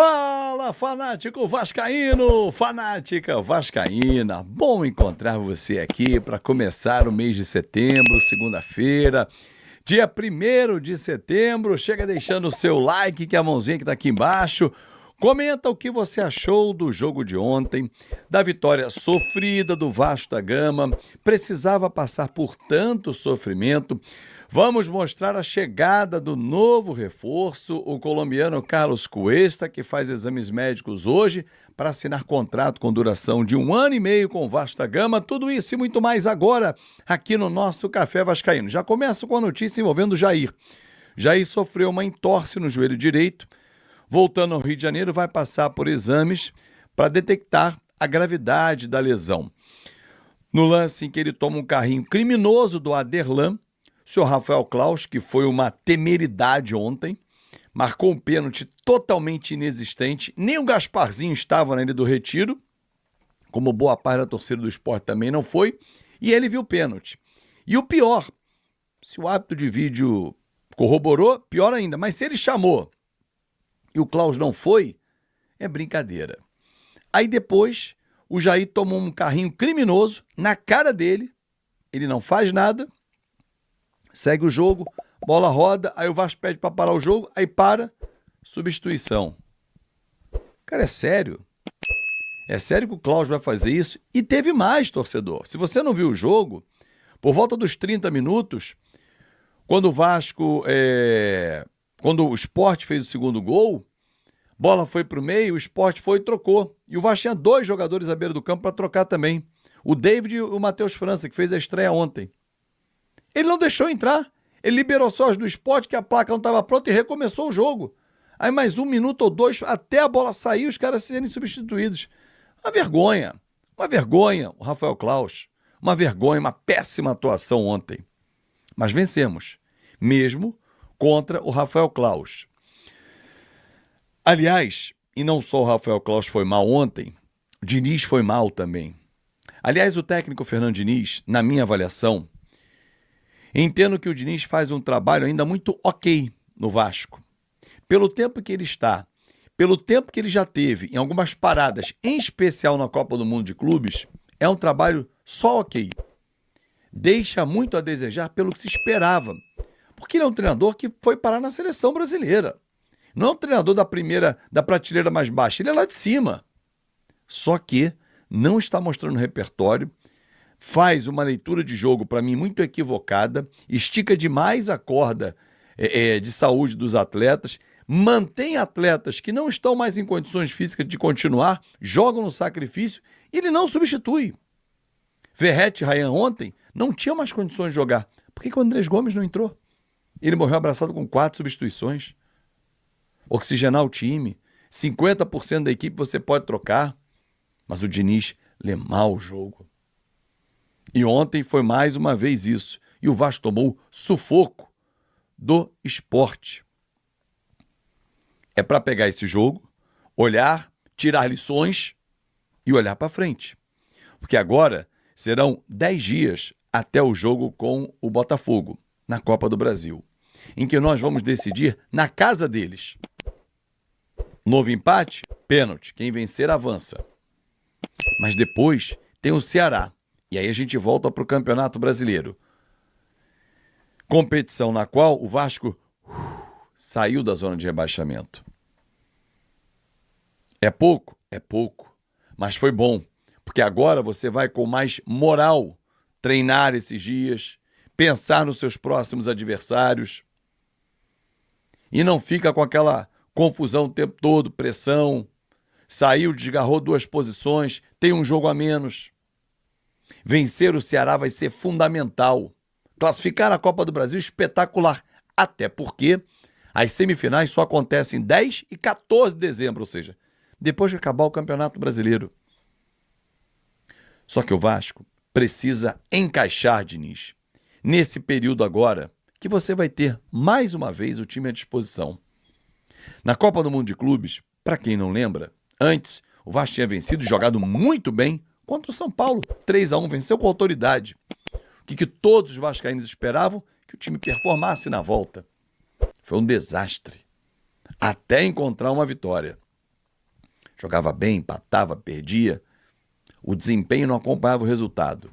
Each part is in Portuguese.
Fala, fanático vascaíno, fanática vascaína. Bom encontrar você aqui para começar o mês de setembro, segunda-feira, dia 1º de setembro. Chega deixando o seu like, que é a mãozinha que está aqui embaixo. Comenta o que você achou do jogo de ontem, da vitória sofrida do Vasco da Gama. Precisava passar por tanto sofrimento. Vamos mostrar a chegada do novo reforço, o colombiano Carlos Cuesta, que faz exames médicos hoje para assinar contrato com duração de 1 ano e meio com o Vasco da Gama. Tudo isso e muito mais agora aqui no nosso Café Vascaíno. Já começo com a notícia envolvendo o Jair. Jair sofreu uma entorse no joelho direito. Voltando ao Rio de Janeiro, vai passar por exames para detectar a gravidade da lesão. No lance em que ele toma um carrinho criminoso do Aderlan, o senhor Rafael Claus, que foi uma temeridade ontem, marcou um pênalti totalmente inexistente. Nem o Gasparzinho estava na Ilha do Retiro, como boa parte da torcida do Sport também não foi, e ele viu o pênalti. E o pior, se o árbitro de vídeo corroborou, pior ainda, mas se ele chamou e o Claus não foi, é brincadeira. Aí depois, o Jair tomou um carrinho criminoso na cara dele, ele não faz nada, segue o jogo, bola roda, aí o Vasco pede para parar o jogo, aí para, substituição. Cara, é sério? É sério que o Claus vai fazer isso? E teve mais, torcedor. Se você não viu o jogo, por volta dos 30 minutos, quando o Vasco, quando o Sport fez o segundo gol, bola foi para o meio, o Sport foi e trocou. E o Vasco tinha 2 jogadores à beira do campo para trocar também. O David e o Matheus França, que fez a estreia ontem. Ele não deixou entrar. Ele liberou só os do Sport, que a placa não estava pronta, e recomeçou o jogo. Aí mais 1 minuto ou 2, até a bola sair, os caras serem substituídos. Uma vergonha, o Rafael Claus. Uma vergonha, uma péssima atuação ontem. Mas vencemos, mesmo contra o Rafael Claus. Aliás, e não só o Rafael Claus foi mal ontem, o Diniz foi mal também. Aliás, o técnico Fernando Diniz, na minha avaliação, entendo que o Diniz faz um trabalho ainda muito ok no Vasco. Pelo tempo que ele está, pelo tempo que ele já teve em algumas paradas, em especial na Copa do Mundo de Clubes, é um trabalho só ok. Deixa muito a desejar pelo que se esperava. Porque ele é um treinador que foi parar na seleção brasileira. Não é um treinador da prateleira mais baixa, ele é lá de cima. Só que não está mostrando repertório, faz uma leitura de jogo, para mim, muito equivocada, estica demais a corda de saúde dos atletas, mantém atletas que não estão mais em condições físicas de continuar, jogam no sacrifício, e ele não substitui. Verratti e Rayan ontem não tinham mais condições de jogar. Por que o Andrés Gomes não entrou? Ele morreu abraçado com 4 substituições. Oxigenar o time, 50% da equipe você pode trocar, mas o Diniz lê mal o jogo. E ontem foi mais uma vez isso. E o Vasco tomou sufoco do Sport. É para pegar esse jogo, olhar, tirar lições e olhar para frente. Porque agora serão 10 dias até o jogo com o Botafogo, na Copa do Brasil, em que nós vamos decidir na casa deles. Novo empate, pênalti. Quem vencer avança. Mas depois tem o Ceará. E aí a gente volta para o Campeonato Brasileiro. Competição na qual o Vasco saiu da zona de rebaixamento. É pouco? É pouco. Mas foi bom. Porque agora você vai com mais moral treinar esses dias, pensar nos seus próximos adversários. E não fica com aquela confusão o tempo todo, pressão. Saiu, desgarrou 2 posições, tem um jogo a menos. Vencer o Ceará vai ser fundamental. Classificar na Copa do Brasil, espetacular. Até porque as semifinais só acontecem 10 e 14 de dezembro, ou seja, depois de acabar o Campeonato Brasileiro. Só que o Vasco precisa encaixar, Diniz, nesse período agora que você vai ter mais uma vez o time à disposição. Na Copa do Mundo de Clubes, para quem não lembra, antes o Vasco tinha vencido e jogado muito bem contra o São Paulo. 3-1, venceu com autoridade. O que todos os vascaínos esperavam? Que o time performasse na volta. Foi um desastre. Até encontrar uma vitória. jogava bem, empatava, perdia. O desempenho não acompanhava o resultado.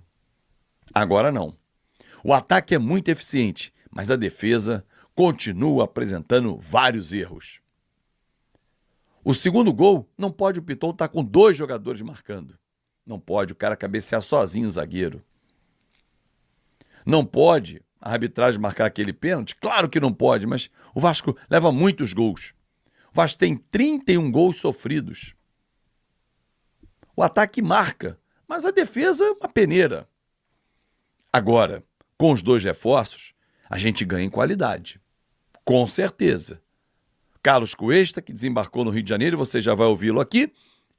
Agora não. O ataque é muito eficiente, mas a defesa continua apresentando vários erros. O segundo gol, não pode o Piton estar com 2 jogadores marcando. Não pode o cara cabecear sozinho o zagueiro. Não pode a arbitragem marcar aquele pênalti? Claro que não pode, mas o Vasco leva muitos gols. O Vasco tem 31 gols sofridos. O ataque marca, mas a defesa uma peneira. Agora, com os 2 reforços, a gente ganha em qualidade. Com certeza. Carlos Cuesta, que desembarcou no Rio de Janeiro, você já vai ouvi-lo aqui,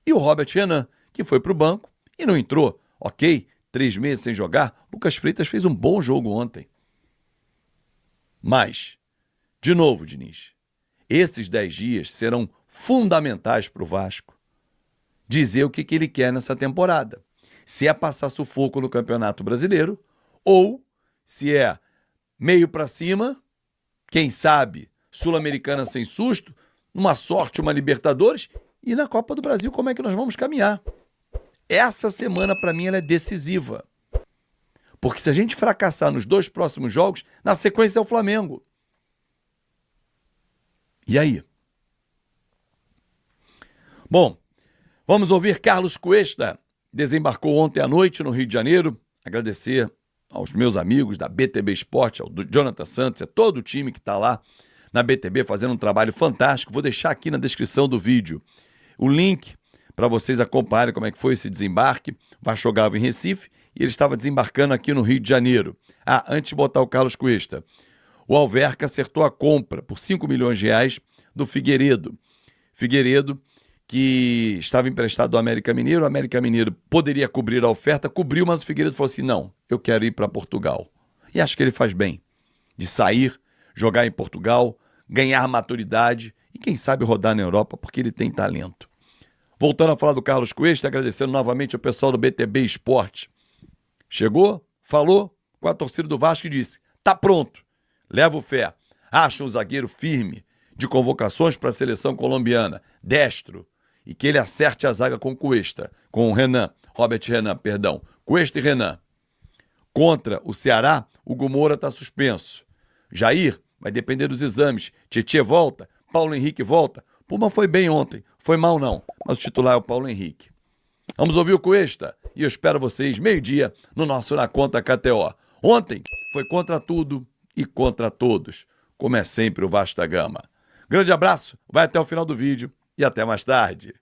e o Robert Renan, que foi para o banco e não entrou. Ok, 3 meses sem jogar, Lucas Freitas fez um bom jogo ontem. Mas, de novo, Diniz, esses 10 dias serão fundamentais para o Vasco dizer o que ele quer nessa temporada. Se é passar sufoco no Campeonato Brasileiro ou se é meio para cima, quem sabe, Sul-Americana sem susto, uma sorte, uma Libertadores, e na Copa do Brasil como é que nós vamos caminhar. Essa semana, para mim, ela é decisiva. Porque se a gente fracassar nos 2 próximos jogos, na sequência é o Flamengo. E aí? Bom, vamos ouvir Carlos Cuesta, desembarcou ontem à noite no Rio de Janeiro. Agradecer aos meus amigos da BTB Esporte, ao Jonathan Santos, é todo o time que está lá na BTB fazendo um trabalho fantástico. Vou deixar aqui na descrição do vídeo o link para vocês acompanharem como é que foi esse desembarque. O Vasco jogava em Recife e ele estava desembarcando aqui no Rio de Janeiro. Antes de botar o Carlos Cuesta, o Alverca acertou a compra por 5 milhões de reais do Figueiredo. Figueiredo, que estava emprestado do América Mineiro, o América Mineiro poderia cobrir a oferta, cobriu, mas o Figueiredo falou assim, não, eu quero ir para Portugal. E acho que ele faz bem de sair, jogar em Portugal, ganhar maturidade e quem sabe rodar na Europa, porque ele tem talento. Voltando a falar do Carlos Cuesta, agradecendo novamente ao pessoal do BTB Esporte. Chegou, falou com a torcida do Vasco e disse, tá pronto, levo fé, acha um zagueiro firme de convocações para a seleção colombiana, destro, e que ele acerte a zaga com Cuesta, com o Renan, Robert Renan, perdão, Cuesta e Renan. Contra o Ceará, o Hugo Moura está suspenso. Jair vai depender dos exames. Tietê volta, Paulo Henrique volta. Puma foi bem ontem, foi mal não, mas o titular é o Paulo Henrique. Vamos ouvir o Cuesta e eu espero vocês meio-dia no nosso Na Conta KTO. Ontem foi contra tudo e contra todos, como é sempre o Vasco da Gama. Grande abraço, vai até o final do vídeo e até mais tarde.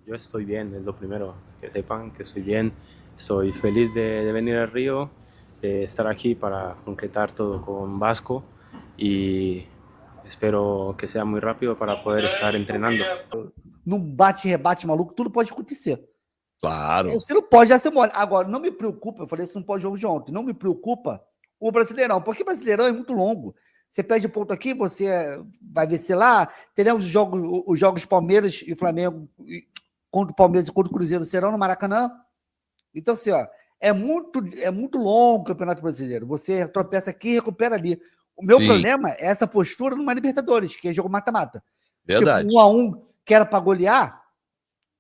Yo estoy bien, es lo primero, que sepan que estoy bien, estoy feliz de venir al Río, de estar aquí para concretar todo con Vasco y espero que sea muy rápido para poder estar entrenando. Num bate-rebate maluco, tudo pode acontecer. Claro. Você não pode já ser mole. Agora, não me preocupa, eu falei isso no pós-jogo de ontem, não me preocupa o Brasileirão, porque o Brasileirão é muito longo. Você perde ponto aqui, você vai vencer lá. Teremos os jogos Palmeiras e Flamengo contra o Palmeiras e contra o Cruzeiro serão no Maracanã. Então, assim, ó, é muito longo o Campeonato Brasileiro. Você tropeça aqui e recupera ali. O meu problema é essa postura numa Libertadores, que é jogo mata-mata. Verdade. Tipo, 1-1, que era para golear,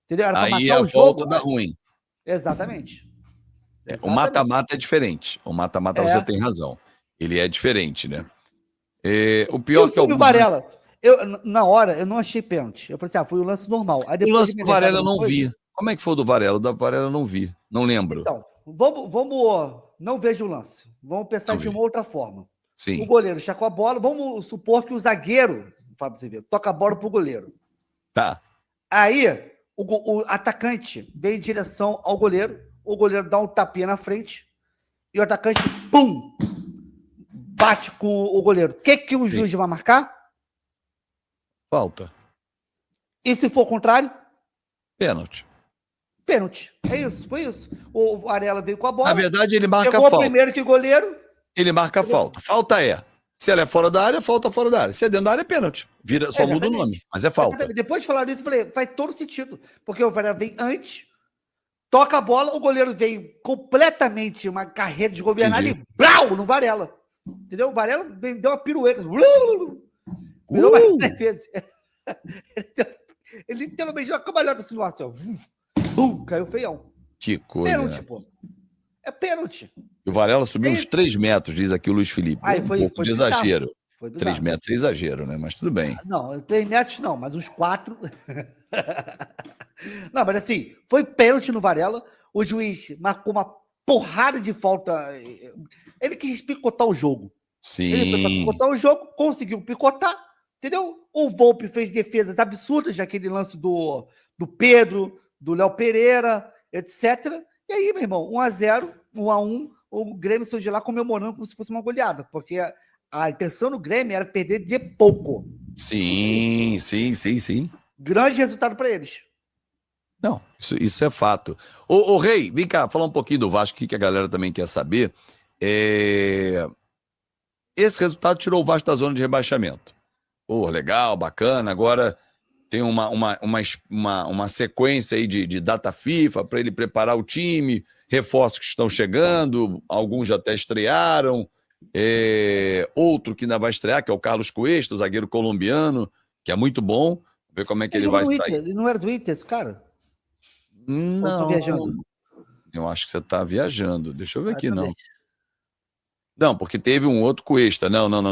entendeu? Era para matar o jogo. Dá ruim. Exatamente. O mata-mata é diferente. O mata-mata, você tem razão. Ele é diferente, né? O pior que é o Varela. Na hora, eu não achei pênalti. Eu falei assim, foi um lance normal. Aí depois o lance do Varela eu não vi. Como é que foi o do Varela? O da Varela eu não vi. Não lembro. Então, vamos não vejo o lance. Vamos pensar de uma outra forma. Sim. O goleiro chacou a bola. Vamos supor que o zagueiro, Fábio Azevedo, toca a bola pro goleiro. Tá. Aí, o atacante vem em direção ao goleiro. O goleiro dá um tapinha na frente. E o atacante, pum! Bate com o goleiro. O que o juiz vai marcar? Falta. E se for o contrário? Pênalti. Pênalti. É isso, foi isso. O Varela veio com a bola. Na verdade, ele marca a falta. primeiro que o goleiro. Ele marca a falta. Falta se ela é fora da área, falta fora da área. Se é dentro da área, é pênalti. Só muda o nome, mas é falta. Depois de falar isso, eu falei, faz todo sentido. Porque o Varela vem antes, toca a bola, o goleiro vem completamente uma carreira desgovernada e brau, no Varela. Entendeu? O Varela deu uma pirueta. Virou mais 10 vezes. Ele literalmente deu uma cambalhota assim no ar, assim, ó. Bum, caiu feião. Que coisa. Pênalti, pô. É pênalti. O Varela subiu uns 3 metros, diz aqui o Luiz Felipe. Aí Um pouco de bizarro. exagero. Foi 3 bizarro. metros é exagero, né? Mas tudo bem. Não, 3 metros não, mas uns 4. Não, mas assim, foi pênalti no Varela. O juiz marcou uma porrada de falta. Ele quis picotar o jogo. Ele foi pra Sim. picotar o jogo, conseguiu picotar, entendeu? O Volpi fez defesas absurdas, naquele lance do Pedro, do Léo Pereira, etc. E aí, meu irmão, 1-0, 1-1, o Grêmio saiu de lá comemorando como se fosse uma goleada, porque a intenção do Grêmio era perder de pouco. Sim, sim, sim, sim. Grande resultado para eles. Não, isso é fato. Ô, Rei, vem cá, falar um pouquinho do Vasco, que a galera também quer saber. Esse resultado tirou o Vasco da zona de rebaixamento. Pô, legal, bacana. Agora tem uma sequência aí de data FIFA para ele preparar o time, reforços que estão chegando, alguns já até estrearam. Outro que ainda vai estrear, que é o Carlos Cuesta, o zagueiro colombiano, que é muito bom. Ver como é que ele vai sair. Ele não era do Inter, esse cara? Não, eu tô viajando? Eu acho que você tá viajando. Deixa eu ver aqui, então não. Não, porque teve um outro Cuesta. Não. Não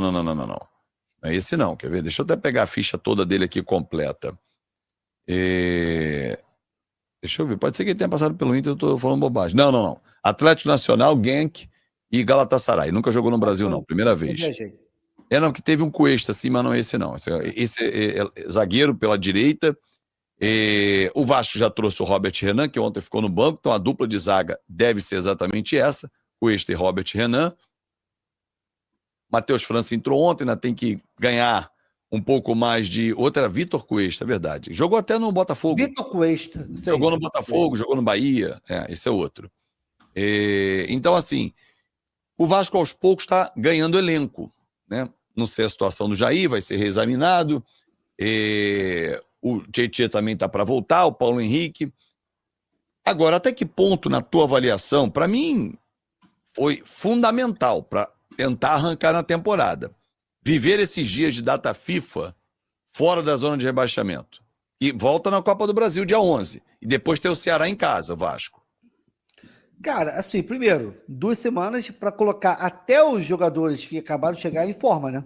é esse não, quer ver? Deixa eu até pegar a ficha toda dele aqui completa. Deixa eu ver, pode ser que ele tenha passado pelo Inter, eu tô falando bobagem. Não. Atlético Nacional, Genk e Galatasaray. Nunca jogou no Brasil, não, primeira vez. Não, que teve um Cuesta assim, mas não é esse não. Esse é zagueiro pela direita. O Vasco já trouxe o Robert Renan, que ontem ficou no banco, então a dupla de zaga deve ser exatamente essa, Cuesta e Robert Renan. Matheus França entrou ontem, ainda tem que ganhar um pouco mais de... Outra, Vitor Cuesta, é verdade. Jogou até no Botafogo. Vitor Cuesta. Jogou no Botafogo, jogou no Bahia. Esse é outro. Então, assim, o Vasco aos poucos está ganhando elenco, né? Não sei a situação do Jair, vai ser reexaminado. O Tietchan também está para voltar, o Paulo Henrique. Agora, até que ponto, na tua avaliação, para mim, foi fundamental para tentar arrancar na temporada? Viver esses dias de data FIFA fora da zona de rebaixamento. E volta na Copa do Brasil dia 11. E depois ter o Ceará em casa, o Vasco. Cara, assim, primeiro, 2 semanas para colocar até os jogadores que acabaram de chegar em forma, né?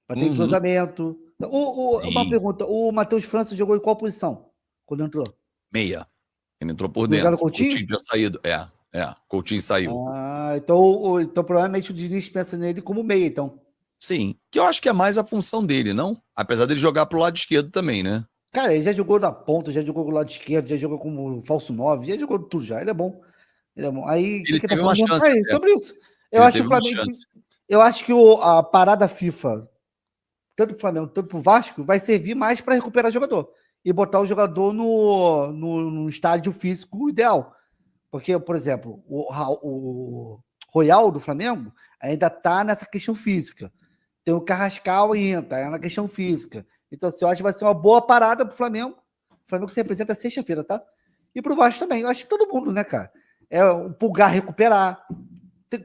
Para ter cruzamento. Uma pergunta, o Matheus França jogou em qual posição quando entrou? Meia. Ele entrou por dentro. Coutinho tinha saído. Coutinho saiu. Então provavelmente o Diniz pensa nele como meia, então. Sim, que eu acho que é mais a função dele, não? Apesar dele jogar pro lado esquerdo também, né? Cara, ele já jogou na ponta, já jogou do lado esquerdo, já jogou como falso 9, já jogou tudo já. Ele é bom. Aí, ele teve uma chance sobre isso. Eu acho que o Flamengo... Eu acho que a parada FIFA, tanto pro Flamengo, tanto pro Vasco, vai servir mais para recuperar jogador. E botar o jogador no estádio físico ideal. Porque, por exemplo, o Royal do Flamengo ainda tá nessa questão física. Tem o Carrascal ainda, tá na questão física. Então, assim, eu acho que vai ser uma boa parada pro Flamengo. O Flamengo se representa sexta-feira, tá? E pro Vasco também. Eu acho que todo mundo, né, cara? É o Pulgar recuperar.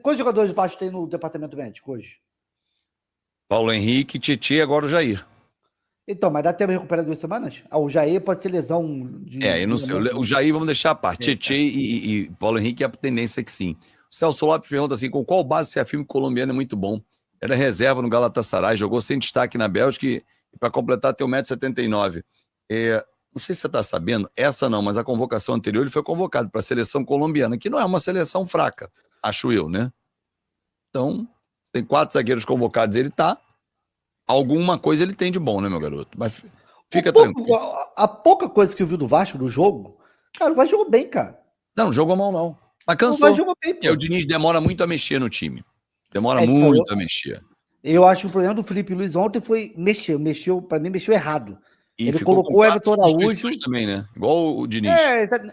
Quantos jogadores do Vasco tem no departamento médico hoje? Paulo Henrique, Tietchan e agora o Jair. Então, mas dá tempo de recuperar 2 semanas? O Jair pode ser lesão de... Eu não sei. O Jair, vamos deixar a parte. Tietchan e Paulo Henrique, a tendência é que sim. O Celso Lopes pergunta assim, com qual base se afirma que o colombiano é muito bom? Era reserva no Galatasaray, jogou sem destaque na Bélgica e para completar tem 1,79 m. Não sei se você está sabendo, essa não, mas a convocação anterior ele foi convocado para a seleção colombiana, que não é uma seleção fraca, acho eu, né? Então, tem 4 zagueiros convocados, ele tá. Alguma coisa ele tem de bom, né, meu garoto? Mas fica tranquilo. A pouca coisa que eu vi do Vasco, do jogo, cara, o Vasco jogou bem, cara. Não jogou mal, não. Mas cansou. O Vasco jogou bem, pô. O Diniz demora muito a mexer no time. Demora muito a mexer. Eu acho que o problema do Felipe Luiz ontem foi para mim, mexeu errado. E ele colocou o Everton Araújo também, né? Igual o Diniz.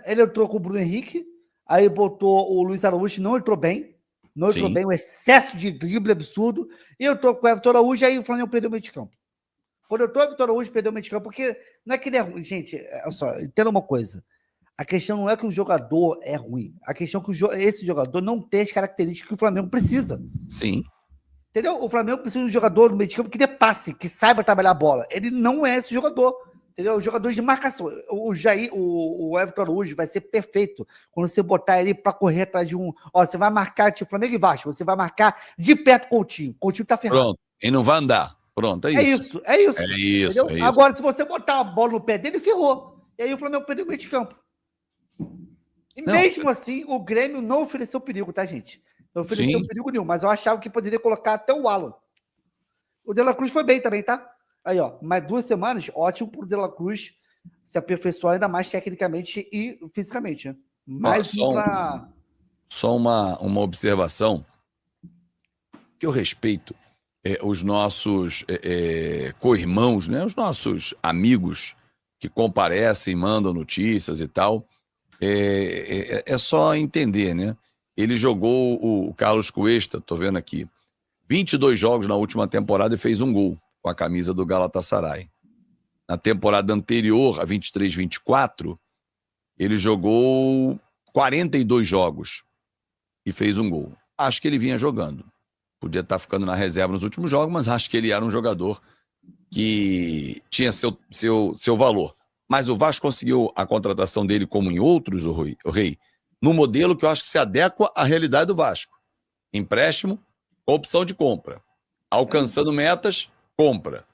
Ele entrou com o Bruno Henrique, aí botou o Luiz Araújo, não entrou bem. Não entrou bem, um excesso de drible absurdo. E eu tô com o Everton Araújo, aí o Flamengo perdeu o meio de campo. Quando eu tô com o Everton Araújo, perdeu o meio de campo, porque não é que ele é ruim. Gente, olha só, entenda uma coisa. A questão não é que o jogador é ruim. A questão é que esse jogador não tem as características que o Flamengo precisa. Sim. Entendeu? O Flamengo precisa de um jogador no meio de campo que dê passe, que saiba trabalhar a bola. Ele não é esse jogador. Entendeu? Jogadores de marcação. O Everton Araújo vai ser perfeito quando você botar ele para correr atrás de um. Ó, você vai marcar, tipo, Flamengo e Vasco, você vai marcar de perto o Coutinho. Coutinho tá ferrado. Pronto. E não vai andar. Pronto, é É isso. isso, é isso. É isso, Entendeu? é isso. Agora, se você botar a bola no pé dele, ferrou. E aí o Flamengo perdeu o meio de campo. E Não, mesmo assim, o Grêmio não ofereceu perigo, tá, gente? Não ofereceu sim. perigo nenhum, mas eu achava que poderia colocar até o Alan. O De La Cruz foi bem também, tá? Aí, ó, mais 2 semanas, ótimo pro De La Cruz se aperfeiçoar ainda mais tecnicamente e fisicamente, né? Mais um pra... Só uma observação que eu respeito os nossos co-irmãos, né? Os nossos amigos que comparecem, mandam notícias e tal. É só entender, né? Ele jogou o Carlos Cuesta, tô vendo aqui, 22 jogos na última temporada e fez um gol com a camisa do Galatasaray. Na temporada anterior, a 23-24, ele jogou 42 jogos e fez um gol. Acho que ele vinha jogando. Podia estar ficando na reserva nos últimos jogos, mas acho que ele era um jogador que tinha seu valor. Mas o Vasco conseguiu a contratação dele, como em outros, o Rei, no modelo que eu acho que se adequa à realidade do Vasco. Empréstimo, opção de compra. Alcançando metas, compra.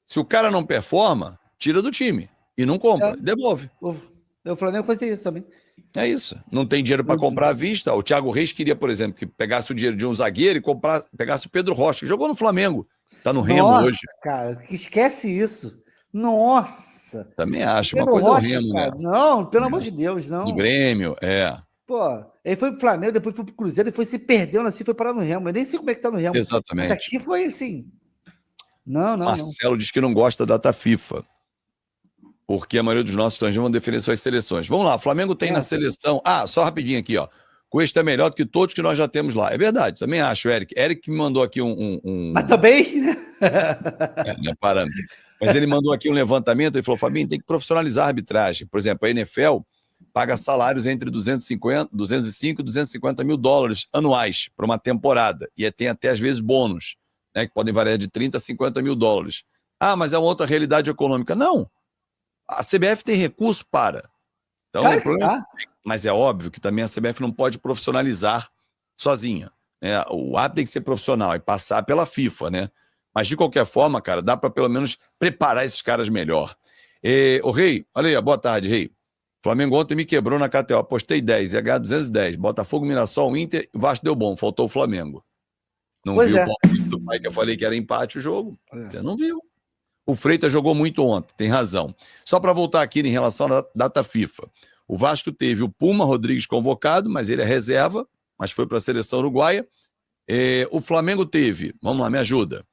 Se o cara não performa, tira do time. E não compra, devolve. O Flamengo fazia isso também. É isso. Não tem dinheiro para comprar à vista. O Thiago Reis queria, por exemplo, que pegasse o dinheiro de um zagueiro e pegasse o Pedro Rocha, que jogou no Flamengo. Tá no Remo hoje. Cara, esquece isso. Nossa. Também acho. Pedro Uma coisa Rocha, horrível, cara. né? Não, pelo amor de Deus, não. Do Grêmio, Pô, ele foi pro Flamengo, depois foi pro Cruzeiro, depois se perdeu assim, foi parar no Remo. Eu nem sei como é que tá no Remo. Exatamente. Mas aqui foi assim. Não. Marcelo diz que não gosta da data FIFA, porque a maioria dos nossos estrangeiros vão defender suas seleções. Vamos lá, o Flamengo tem na seleção... só rapidinho aqui, ó. Cuesta é melhor do que todos que nós já temos lá. É verdade, também acho, Eric. Eric me mandou aqui Mas também, né? Não é parâmetro. Mas ele mandou aqui um levantamento, ele falou, Fabinho, tem que profissionalizar a arbitragem. Por exemplo, a NFL paga salários entre 205 e 250 mil dólares anuais para uma temporada. E tem até, às vezes, bônus, né, que podem variar de 30 a 50 mil dólares. Mas é uma outra realidade econômica. Não. A CBF tem recurso para. Então, mas é óbvio que também a CBF não pode profissionalizar sozinha, né? O árbitro tem que ser profissional e passar pela FIFA, né? Mas, de qualquer forma, cara, dá para pelo menos preparar esses caras melhor. Ô, Rei, olha aí, boa tarde, Rei. Flamengo ontem me quebrou na KTO, apostei 10, ia ganhar 210. Botafogo, Mirassol, Inter, Vasco deu bom, faltou o Flamengo. Não viu o palpite do pai que eu falei que era empate o jogo? Você não viu. O Freitas jogou muito ontem, tem razão. Só para voltar aqui em relação à data FIFA. O Vasco teve o Puma Rodrigues convocado, mas ele é reserva, mas foi para a seleção uruguaia. O Flamengo teve, vamos lá, me ajuda,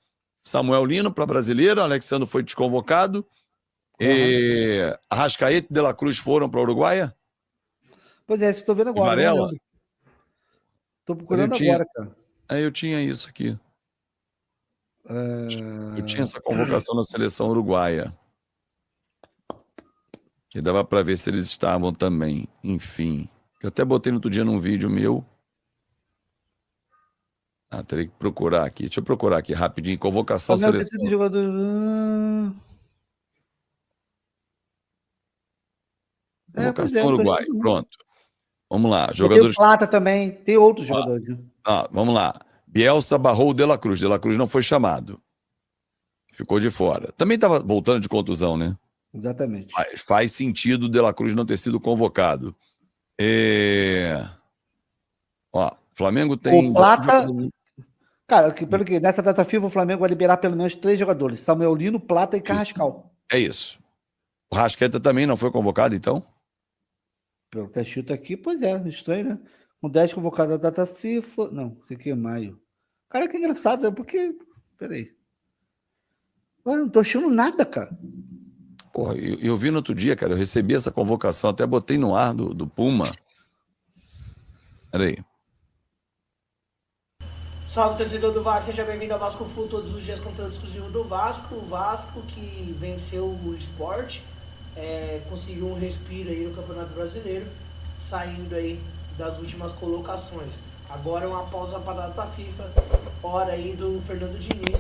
Samuel Lino para brasileiro, Alexandre foi desconvocado, Arrascaeta e De La Cruz foram para a Uruguaia? Pois é, estou vendo agora. Varela? Estou procurando agora, cara. Eu tinha isso aqui. Eu tinha essa convocação na seleção uruguaia. Que dava para ver se eles estavam também. Enfim. Eu até botei no outro dia num vídeo meu. Teria que procurar aqui. Deixa eu procurar aqui rapidinho. Convocação seleção. Convocação uruguaia. Pronto. Vamos lá. Jogadores. Tem o Plata também. Tem outros jogadores. Vamos lá. Bielsa barrou o De La Cruz. De La Cruz não foi chamado. Ficou de fora. Também estava voltando de contusão, né? Exatamente. Faz sentido o De La Cruz não ter sido convocado. Flamengo tem... O Plata... Cara, pelo que nessa data FIFA o Flamengo vai liberar pelo menos 3 jogadores. Samuel Lino, Plata e Carrascal. É isso. O Rascaeta também não foi convocado, então? Pelo que tá escrito aqui, pois é. Estranho, né? Com 10 convocados na data FIFA... Não, isso aqui é maio. Cara, que engraçado, né? Porque... Peraí. Não tô achando nada, cara. Porra, eu vi no outro dia, cara, eu recebi essa convocação, até botei no ar do Puma. Peraí. Salve, torcedor do Vasco, seja bem-vindo ao Vasco Full, todos os dias conteúdo exclusivo do Vasco. O Vasco que venceu o Sport, conseguiu um respiro aí no Campeonato Brasileiro, saindo aí das últimas colocações. Agora uma pausa para a data FIFA, hora aí do Fernando Diniz,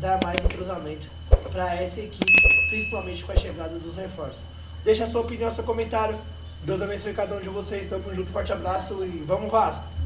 dar mais entrosamento para essa equipe, principalmente com a chegada dos reforços. Deixa a sua opinião, seu comentário. Deus abençoe cada um de vocês. Tamo junto, forte abraço e vamos Vasco!